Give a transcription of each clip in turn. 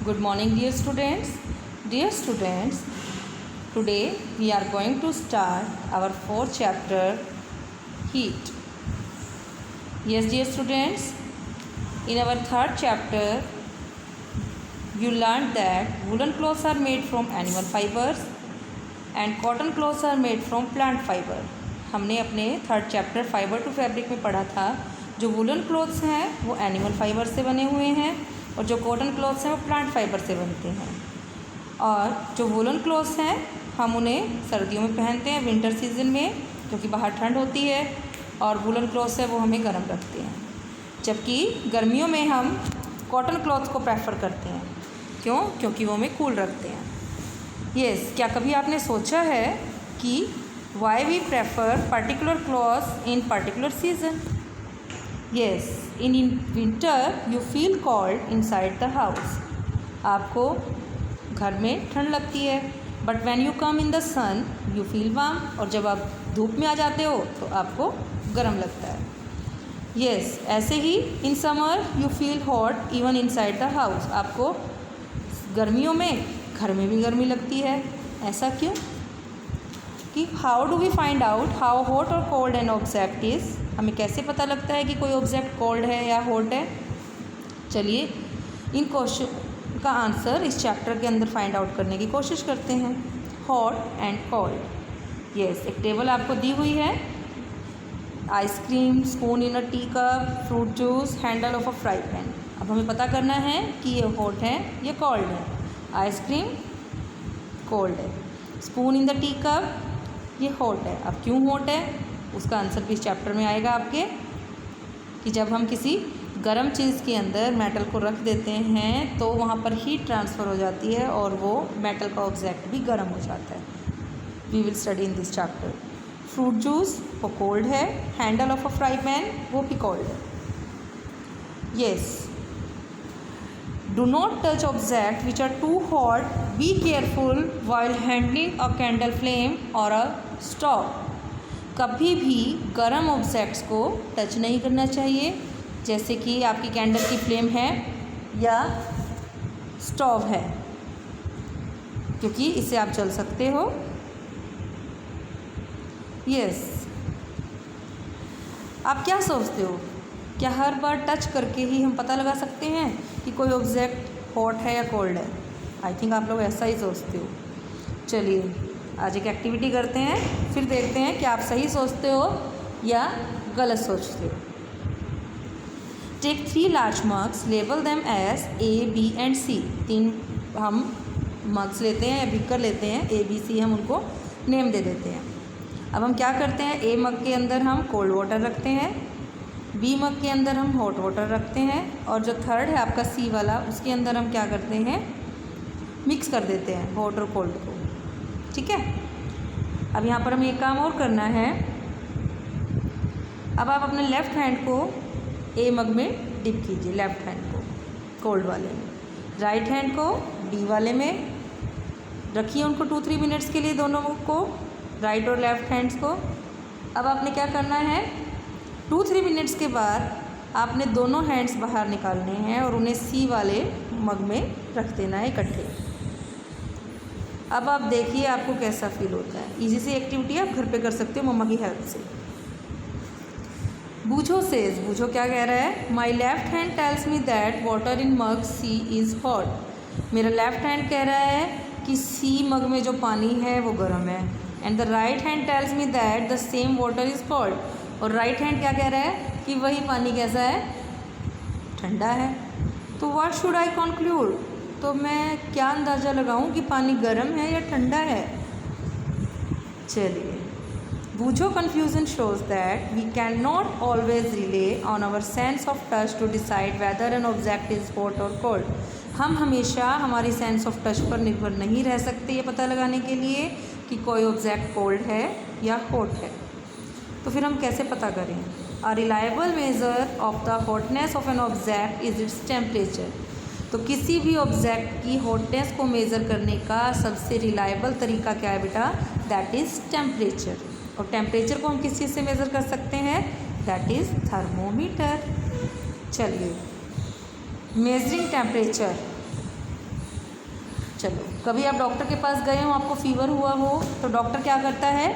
Good morning, dear students. Dear students, today we are going to start our fourth chapter, heat. Yes, dear students, in our third chapter, you learned that woolen clothes are made from animal fibers and cotton clothes are made from plant fiber. हमने अपने third chapter fibre to fabric में पढ़ा था जो woollen clothes हैं वो animal fibre से बने हुए हैं और जो कॉटन क्लॉथ्स हैं वो प्लांट फाइबर से बनते हैं। और जो वुलन क्लॉथ्स हैं हम उन्हें सर्दियों में पहनते हैं विंटर सीजन में, क्योंकि बाहर ठंड होती है, और वुलन क्लॉथ्स है वो हमें गर्म रखते हैं। जबकि गर्मियों में हम कॉटन क्लॉथ्स को प्रेफर करते हैं। क्यों? क्योंकि वो हमें कूल रखते हैं। यस, क्या कभी आपने सोचा है कि why we prefer particular clothes in particular season? Yes, in winter you feel cold inside the house. आपको घर में ठंड लगती है, but when you come in the sun you feel warm. और जब आप धूप में आ जाते हो तो आपको गर्म लगता है। Yes, ऐसे ही in summer you feel hot even inside the house. आपको गर्मियों में घर में भी गर्मी लगती है। ऐसा क्यों? कि how do we find out how hot और कोल्ड एन ऑब्जेक्ट इज़? हमें कैसे पता लगता है कि कोई ऑब्जेक्ट कोल्ड है या हॉट है? चलिए इन क्वेश्चन का आंसर इस चैप्टर के अंदर फाइंड आउट करने की कोशिश करते हैं। Hot and cold. यस, एक टेबल आपको दी हुई है। Ice cream, spoon in a tea cup, fruit juice, handle of a fry pan. अब हमें पता करना है कि ये हॉट है या कोल्ड है। आइसक्रीम कोल्ड है, spoon in the tea cup ये हॉट है। अब क्यों हॉट है उसका आंसर भी इस चैप्टर में आएगा आपके, कि जब हम किसी गर्म चीज़ के अंदर मेटल को रख देते हैं तो वहाँ पर हीट ट्रांसफ़र हो जाती है और वो मेटल का ऑब्जेक्ट भी गर्म हो जाता है। We will study in this chapter. Fruit juice वो कोल्ड है, handle of a fry pan वो भी कोल्ड है। Yes, do not touch objects which are too hot. Be careful while handling a candle flame or a stove. कभी भी गर्म objects को touch नहीं करना चाहिए, जैसे कि आपकी कैंडल की फ्लेम है या स्टोव है, क्योंकि इससे आप जल सकते हो। यस, आप क्या सोचते हो? क्या हर बार टच करके ही हम पता लगा सकते हैं कि कोई ऑब्जेक्ट हॉट है या कोल्ड है? आई थिंक आप लोग ऐसा ही सोचते हो। चलिए आज एक एक्टिविटी करते हैं, फिर देखते हैं कि आप सही सोचते हो या गलत सोचते हो। Take 3 large mugs, label them as A, B and C। 3 हम मग्स लेते हैं या बिकर लेते हैं, A, B, C हम उनको नेम दे देते हैं। अब हम क्या करते हैं, A मग के अंदर हम कोल्ड वाटर रखते हैं, बी मग के अंदर हम हॉट वाटर रखते हैं, और जो थर्ड है आपका सी वाला उसके अंदर हम क्या करते हैं, मिक्स कर देते हैं हॉट और कोल्ड को। ठीक है, अब यहाँ पर हमें एक काम और करना है। अब आप अपने लेफ़्ट हैंड को ए मग में डिप कीजिए, लेफ़्ट हैंड को कोल्ड वाले में, राइट हैंड को डी वाले में रखिए। उनको 2-3 मिनट्स के लिए दोनों को, राइट और लेफ़्ट हैंड्स को। अब आपने क्या करना है, 2-3 मिनट्स के बाद आपने दोनों हैंड्स बाहर निकालने हैं और उन्हें सी वाले मग में रख देना है इकट्ठे। अब आप देखिए आपको कैसा फील होता है। इजी सी एक्टिविटी आप घर पे कर सकते हो मम्मा की हेल्प से। बूझो सेज, बूझो क्या कह रहा है, my left hand tells me that water in mug C is hot. मेरा लेफ्ट हैंड कह रहा है कि सी मग में जो पानी है वो गर्म है। And the right hand tells me that the same water is cold. और राइट हैंड क्या कह रहा है कि वही पानी कैसा है, ठंडा है। तो व्हाट शुड आई कंक्लूड? तो मैं क्या अंदाज़ा लगाऊं कि पानी गर्म है या ठंडा है? चलिए, Boojho confusion shows that we can not always rely on our sense of touch to decide whether an object is hot और कोल्ड। हम हमेशा हमारी सेंस ऑफ टच पर निर्भर नहीं रह सकते ये पता लगाने के लिए कि कोई ऑब्जेक्ट कोल्ड है या हॉट है। तो फिर हम कैसे पता करें? A reliable measure of the hotness of N object is its temperature. तो किसी भी ऑब्जेक्ट की हॉटनेस को मेज़र करने का सबसे रिलायबल तरीका क्या है बेटा? That is temperature. और टेम्परेचर को हम किस चीज़ से मेज़र कर सकते हैं? That is thermometer. चलिए, मेजरिंग टेम्परेचर। चलो, कभी आप डॉक्टर के पास गए हो, आपको फीवर हुआ हो, तो डॉक्टर क्या करता है,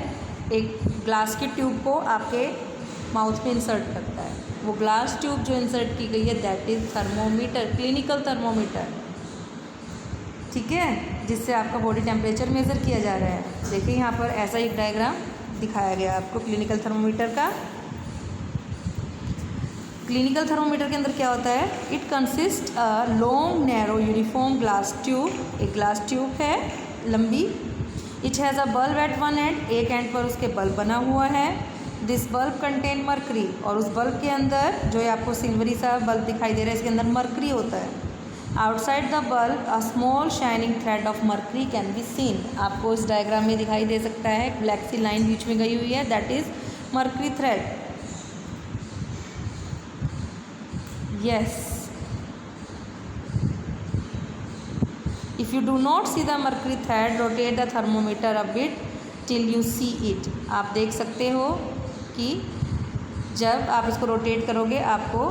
एक ग्लास की ट्यूब को आपके माउथ में इंसर्ट करता है। वो ग्लास ट्यूब जो इंसर्ट की गई है that is thermometer, clinical thermometer, ठीक है, जिससे आपका बॉडी टेम्परेचर मेज़र किया जा रहा है। देखिए यहाँ पर ऐसा एक डायग्राम दिखाया गया आपको क्लिनिकल थर्मोमीटर का। क्लिनिकल थर्मोमीटर के अंदर क्या होता है, it consist a long narrow uniform glass tube, एक ग्लास ट्यूब है लंबी। It has a bulb at one end, एक एंड पर उसके बल्ब बना हुआ है। दिस बल्ब कंटेन मर्करी, और उस बल्ब के अंदर जो है आपको सिल्वरी सा बल्ब दिखाई दे रहा है, इसके अंदर मर्करी होता है। Outside the bulb a small shining thread of mercury can be seen, आपको इस डायग्राम में दिखाई दे सकता है, ब्लैक सी लाइन बीच में गई हुई है, that is mercury thread. Yes. If you do not see the mercury thread, rotate the thermometer a bit till you see it. आप देख सकते हो कि जब आप इसको रोटेट करोगे आपको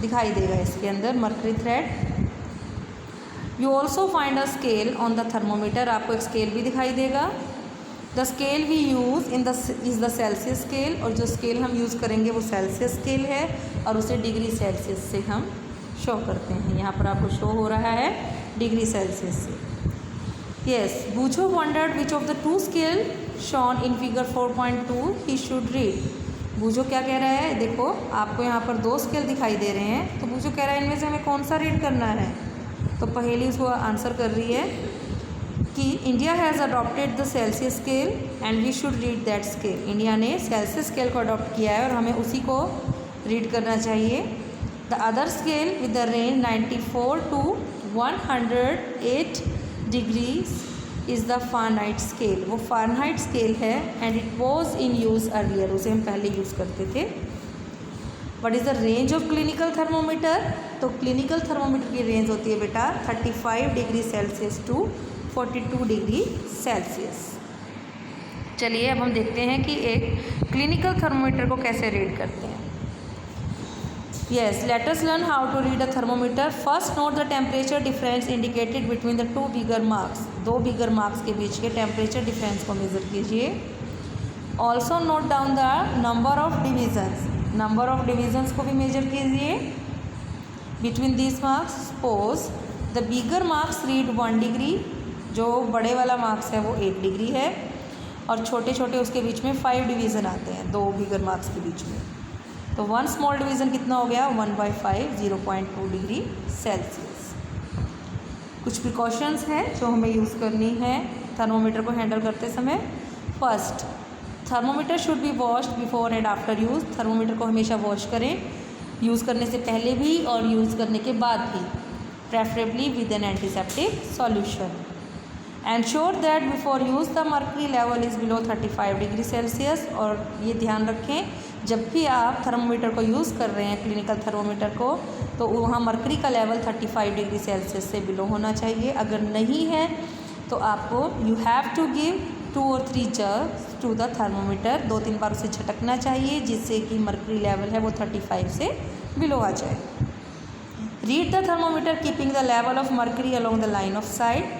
दिखाई देगा इसके अंदर mercury thread. You also find a scale on the thermometer, आपको एक स्केल भी दिखाई देगा। The scale we use is the Celsius scale, और जो स्केल हम यूज़ करेंगे वो सेल्सियस स्केल है, और उसे डिग्री सेल्सियस से हम शो करते हैं। यहाँ पर आपको शो हो रहा है डिग्री सेल्सियस से। Yes, Boojho wondered which of the two scale shown in figure 4.2 he should read. Boojho क्या कह रहा है, देखो आपको यहाँ पर दो स्केल दिखाई दे रहे हैं, तो बूझो कह रहा है इनमें से हमें कौन सा रीड करना है। तो पहेली उसको आंसर कर रही है कि India has adopted the Celsius scale and we should read that scale. India ने सेल्सियस स्केल को अडॉप्ट किया है और हमें उसी को रीड करना चाहिए। The other scale with the range 94 to 108 degrees is the Fahrenheit scale, वो फ़ारेनहाइट स्केल है and it was in use earlier, उसे हम पहले यूज़ करते थे। What is the range of clinical thermometer, तो क्लिनिकल थर्मोमीटर की रेंज होती है बेटा 35 degree Celsius to 42 degree Celsius. चलिए अब हम देखते हैं कि एक क्लिनिकल थर्मोमीटर को कैसे रीड करते हैं। Yes, let us learn how to read a thermometer. First note the temperature difference indicated between the two bigger marks, दो बिगर मार्क्स के बीच के टेम्परेचर डिफरेंस को मेज़र कीजिए। Also note down the number of divisions, number of divisions को भी measure कीजिए between this marks. Suppose the bigger marks read 1 degree, जो बड़े वाला मार्क्स है वो 8 डिग्री है, और छोटे छोटे उसके बीच में 5 डिवीज़न आते हैं दो बिगर मार्क्स के बीच में। तो 1 स्मॉल डिवीज़न कितना हो गया, 1/5 0.2 डिग्री सेल्सियस। कुछ प्रिकॉशंस हैं जो हमें यूज़ करनी है थर्मोमीटर को हैंडल करते समय। First, thermometer should be washed before and after use, thermometer को हमेशा वॉश करें, यूज़ करने से पहले भी और यूज़ करने के बाद भी, preferably with N antiseptic solution. Ensure that before use the mercury level is below 35 degree Celsius, और ये ध्यान रखें जब भी आप थर्मोमीटर को यूज़ कर रहे हैं, क्लिनिकल थर्मोमीटर को, तो वहाँ मर्करी का लेवल 35 डिग्री सेल्सियस से बिलो होना चाहिए। अगर नहीं है तो आपको you have to give 2 or 3 jerks to the thermometer, 2-3 बार उसे झटकना चाहिए जिससे कि मर्करी लेवल है वो 35 से बिलो आ जाए। Read the thermometer keeping the level of mercury along the line of site,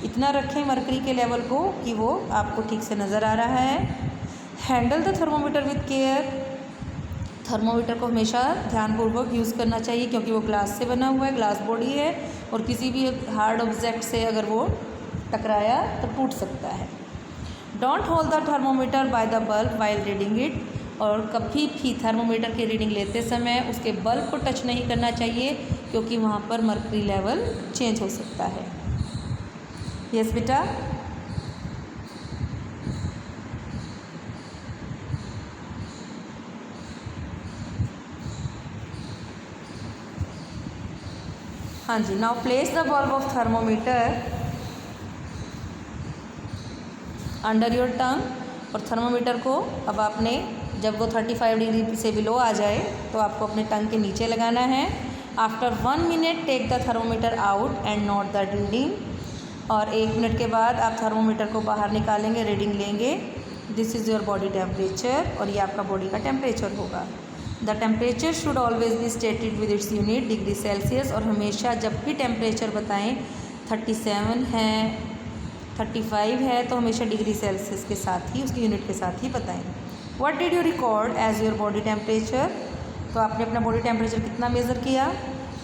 इतना रखें मर्करी के लेवल को कि वो आपको ठीक से नज़र आ रहा है। Handle the thermometer with care, thermometer को हमेशा ध्यानपूर्वक यूज़ करना चाहिए क्योंकि वो ग्लास से बना हुआ है, ग्लास बॉडी है, और किसी भी हार्ड ऑब्जेक्ट से अगर वो टकराया तो टूट सकता है। Don't hold the thermometer by the bulb while reading it, और कभी भी थर्मोमीटर की रीडिंग लेते समय उसके बल्ब को टच नहीं करना चाहिए क्योंकि वहाँ पर मर्करी लेवल चेंज हो सकता है। यस बेटा, हाँ जी। Now place the bulb of thermometer under your tongue, और थर्मोमीटर को अब आपने जब वो 35 डिग्री से बिलो आ जाए तो आपको अपने टंग के नीचे लगाना है। After 1 minute take the thermometer out and note the reading, और 1 मिनट के बाद आप थर्मोमीटर को बाहर निकालेंगे, रीडिंग लेंगे। This is your body temperature, और ये आपका बॉडी का टेम्परेचर होगा। The temperature should always be stated with its unit degree Celsius, और हमेशा जब भी टेम्परेचर बताएं 37 है, 35 है, तो हमेशा डिग्री सेल्सियस के साथ ही, उसकी यूनिट के साथ ही बताएं। What did you record as your body temperature? तो आपने अपना बॉडी टेम्परेचर कितना मेज़र किया?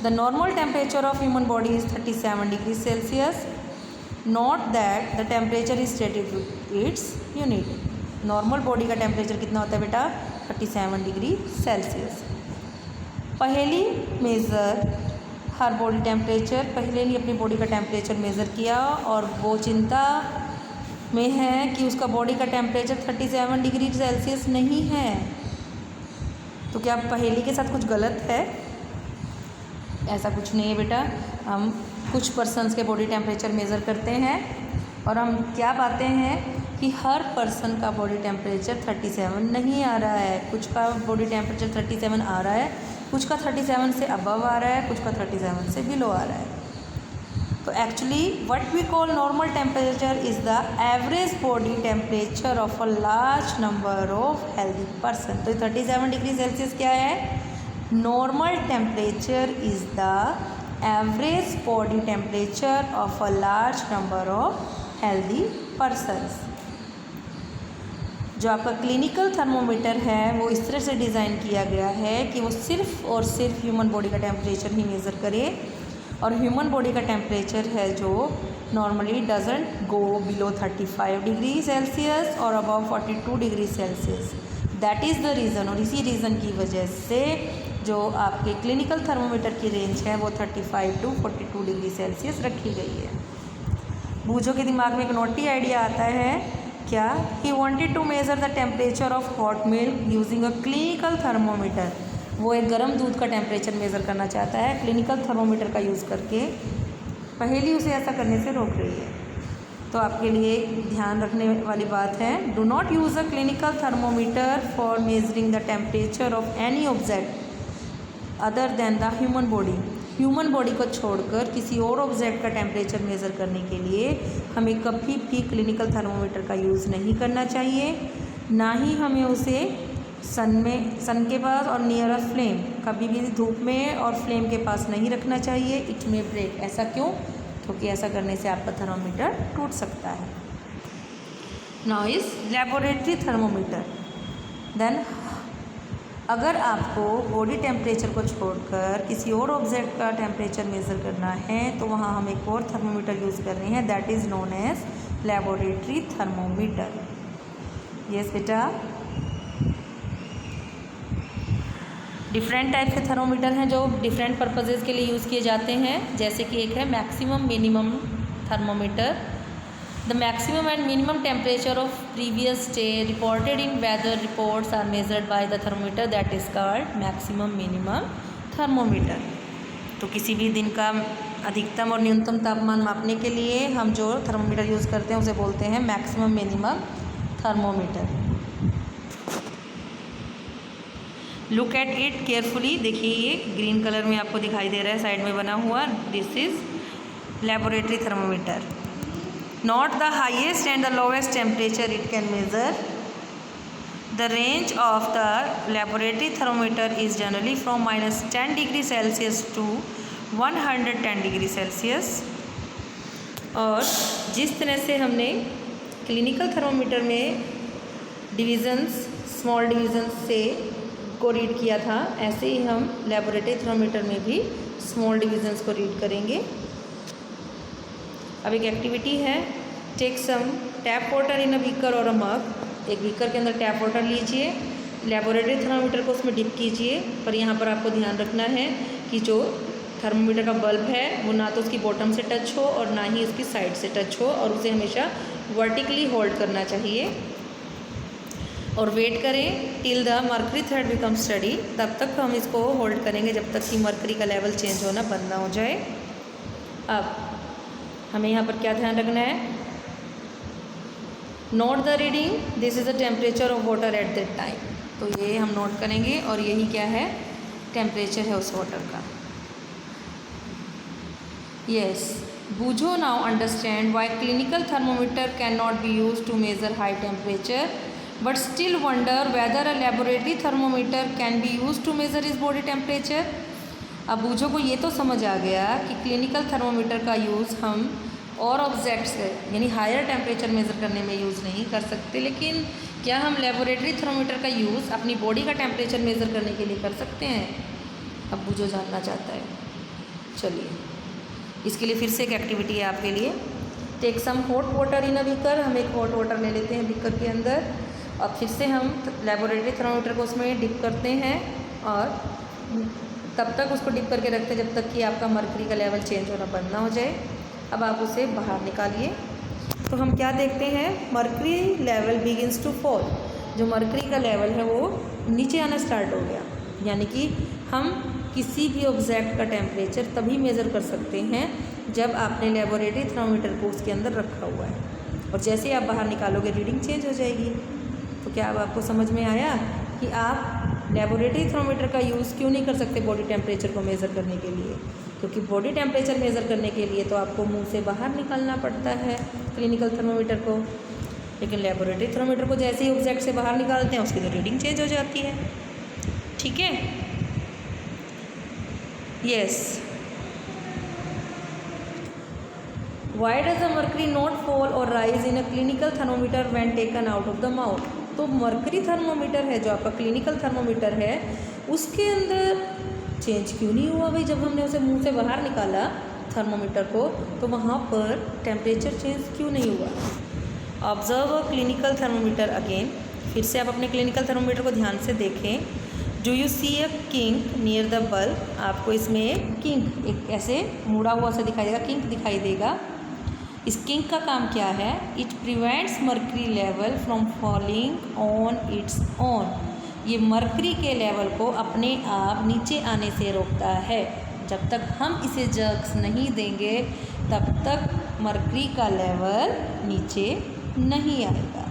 The normal temperature of human body is 37 degree Celsius. Not that the temperature is stated to its unit. Normal body का temperature कितना होता है बेटा? 37 degree Celsius. Paheli measure her body temperature. पहले ने अपनी बॉडी का टेम्परेचर मेज़र किया और वो चिंता में है कि उसका बॉडी का टेम्परेचर 37 डिग्री सेल्सियस नहीं है। तो क्या पहेली के साथ कुछ गलत है? ऐसा कुछ नहीं है बेटा। हम कुछ पर्सन्स के बॉडी टेम्परेचर मेज़र करते हैं और हम क्या पाते हैं कि हर पर्सन का बॉडी टेम्परेचर 37 नहीं आ रहा है। कुछ का बॉडी टेम्परेचर 37 आ रहा है, कुछ का 37 से अबव आ रहा है, कुछ का 37 से बिलो आ रहा है। तो actually what we call normal temperature is the average body temperature of a large number of healthy person. तो 37 डिग्री सेल्सियस क्या है? Normal temperature is the average body temperature of a large number of healthy persons. जो आपका clinical thermometer है वो इस तरह से डिज़ाइन किया गया है कि वो सिर्फ़ और सिर्फ ह्यूमन बॉडी का टेम्परेचर ही मेज़र करे, और ह्यूमन बॉडी का टेम्परेचर है जो normally doesn't go below 35 degree Celsius or above 42 degree Celsius. That is the reason, और इसी रीज़न की वजह से जो आपके क्लिनिकल थर्मोमीटर की रेंज है वो 35 टू 42 डिग्री सेल्सियस रखी गई है। बूझो के दिमाग में एक नोटी आइडिया आता है क्या? He wanted to measure the temperature of hot milk using a clinical thermometer. वो एक गर्म दूध का टेम्परेचर मेज़र करना चाहता है क्लिनिकल थर्मोमीटर का यूज़ करके। पहेली उसे ऐसा करने से रोक रही है। तो आपके लिए ध्यान रखने वाली बात है, do not use a clinical thermometer for measuring the temperature of any object other than the human body. Human body को छोड़कर किसी और ऑब्जेक्ट का टेम्परेचर मेज़र करने के लिए हमें कभी भी क्लिनिकल थर्मोमीटर का यूज़ नहीं करना चाहिए, ना ही हमें उसे सन के पास और नियर अ फ्लेम, कभी भी धूप में और फ्लेम के पास नहीं रखना चाहिए। It may break. ऐसा क्यों? क्योंकि ऐसा करने से आपका थर्मोमीटर टूट सकता है। Now is laboratory thermometer. Then अगर आपको बॉडी टेम्परेचर को छोड़कर किसी और ऑब्जेक्ट का टेम्परेचर मेज़र करना है तो वहाँ हम एक और थर्मोमीटर यूज़ कर रहे हैं, that is known as laboratory thermometer. Yes बेटा, डिफरेंट टाइप के थर्मोमीटर हैं जो डिफरेंट पर्पजेज़ के लिए यूज़ किए जाते हैं। जैसे कि एक है maximum minimum thermometer. The maximum and minimum temperature of previous day reported in weather reports are measured by the thermometer, that is called maximum minimum thermometer. तो किसी भी दिन का अधिकतम और न्यूनतम तापमान मापने के लिए हम जो थर्मोमीटर यूज़ करते हैं उसे बोलते हैं maximum minimum thermometer. Look at it carefully. देखिए ये ग्रीन कलर में आपको दिखाई दे रहा है साइड में बना हुआ, this is laboratory thermometer. Not the highest and the lowest temperature it can measure. The range of the laboratory thermometer is generally from -10 degree Celsius to 110 degree Celsius. और जिस तरह से हमने क्लिनिकल थर्मोमीटर में divisions, small divisions से को read किया था, ऐसे ही हम लेबोरेटरी थर्मोमीटर में भी स्मॉल डिविज़न्स को रीड करेंगे। अब एक एक्टिविटी है, take some tap water in a beaker और अ मग। एक बीकर के अंदर टैप वाटर लीजिए, लेबोरेटरी थर्मोमीटर को उसमें डिप कीजिए। पर यहाँ पर आपको ध्यान रखना है कि जो थर्मोमीटर का बल्ब है वो ना तो उसकी बॉटम से टच हो और ना ही उसकी साइड से टच हो, और उसे हमेशा वर्टिकली होल्ड करना चाहिए। और वेट करें till the mercury thread become study. तब तक हम इसको होल्ड करेंगे जब तक कि मर्करी का लेवल चेंज होना बंद ना हो जाए। अब हमें यहाँ पर क्या ध्यान रखना है, note the reading, this is the temperature of water at that time. तो ये हम नोट करेंगे और यही क्या है, टेम्परेचर है उस वाटर का। Yes, Boojho now understand why clinical thermometer can not be use to measure high temperature but still wonder whether a laboratory thermometer can be used to measure his body temperature। अब बूझो को ये तो समझ आ गया कि क्लिनिकल थर्मोमीटर का use हम और ऑब्जेक्ट्स यानी हायर टेम्परेचर मेज़र करने में यूज़ नहीं कर सकते, लेकिन क्या हम लेबोरेटरी थर्मोमीटर का यूज़ अपनी बॉडी का टेम्परेचर मेज़र करने के लिए कर सकते हैं? अब बूझो जानना चाहता है। चलिए, इसके लिए फिर से एक एक्टिविटी है आपके लिए। Take some hot water in a beaker. हम एक हॉट वाटर ले लेते हैं बीकर के अंदर और फिर से हम लेबोरेटरी थर्मोमीटर को उसमें डिप करते हैं और तब तक उसको डिप करके रखते हैं जब तक कि आपका मर्करी का लेवल चेंज होना बंद ना हो जाए। अब आप उसे बाहर निकालिए तो हम क्या देखते हैं, mercury level begins to fall. जो मर्करी का लेवल है वो नीचे आना स्टार्ट हो गया, यानी कि हम किसी भी ऑब्जेक्ट का टेम्परेचर तभी मेज़र कर सकते हैं जब आपने लेबोरेटरी थर्मोमीटर को उसके अंदर रखा हुआ है, और जैसे ही आप बाहर निकालोगे रीडिंग चेंज हो जाएगी। तो क्या अब आपको समझ में आया कि आप लेबोरेटरी थर्मोमीटर का यूज़ क्यों नहीं कर सकते बॉडी टेम्परेचर को मेज़र करने के लिए? क्योंकि बॉडी टेम्परेचर मेज़र करने के लिए तो आपको मुंह से बाहर निकालना पड़ता है क्लिनिकल थर्मोमीटर को, लेकिन लेबोरेटरी थर्मोमीटर को जैसे ही ऑब्जेक्ट से बाहर निकालते हैं उसकी तो रीडिंग चेंज हो जाती है। ठीक है, yes. Why does the mercury not fall or rise in a clinical thermometer when taken out of the mouth? तो मर्करी थर्मोमीटर है जो आपका क्लिनिकल थर्मोमीटर है, उसके अंदर चेंज क्यों नहीं हुआ भाई? जब हमने उसे मुंह से बाहर निकाला थर्मोमीटर को तो वहाँ पर टेम्परेचर चेंज क्यों नहीं हुआ? Observe a clinical thermometer again. फिर से आप अपने क्लिनिकल थर्मोमीटर को ध्यान से देखें। Do you see a kink near the bulb? आपको इसमें किंक एक ऐसे मुड़ा हुआ सा दिखाई देगा, किंक दिखाई देगा। इस किंक का काम क्या है? It prevents mercury level from falling on its own. ये मर्करी के लेवल को अपने आप नीचे आने से रोकता है। जब तक हम इसे जर्क्स नहीं देंगे तब तक मर्करी का लेवल नीचे नहीं आएगा।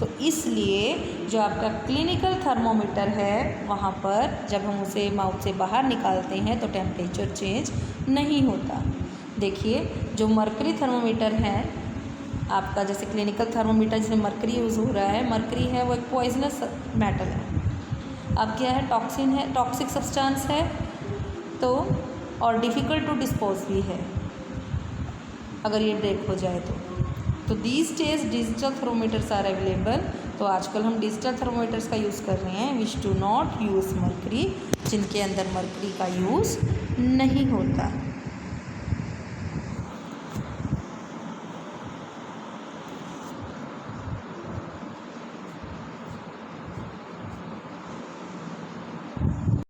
तो इसलिए जो आपका क्लिनिकल थर्मोमीटर है वहाँ पर जब हम उसे माउथ से बाहर निकालते हैं तो टेम्परेचर चेंज नहीं होता। देखिए, जो मर्करी थर्मोमीटर है आपका, जैसे क्लिनिकल थर्मोमीटर जिसमें मर्करी यूज़ हो रहा है, मर्करी है वो एक पॉइजनस मेटल है। अब क्या है, टॉक्सिन है, टॉक्सिक सब्सटेंस है, तो और डिफ़िकल्ट टू डिस्पोज भी है अगर ये ब्रेक हो जाए तो these days digital thermometers are available. तो आजकल हम डिजिटल थर्मोमीटर्स का यूज़ कर रहे हैं which do not use mercury, जिनके अंदर मर्करी का यूज़ नहीं होता।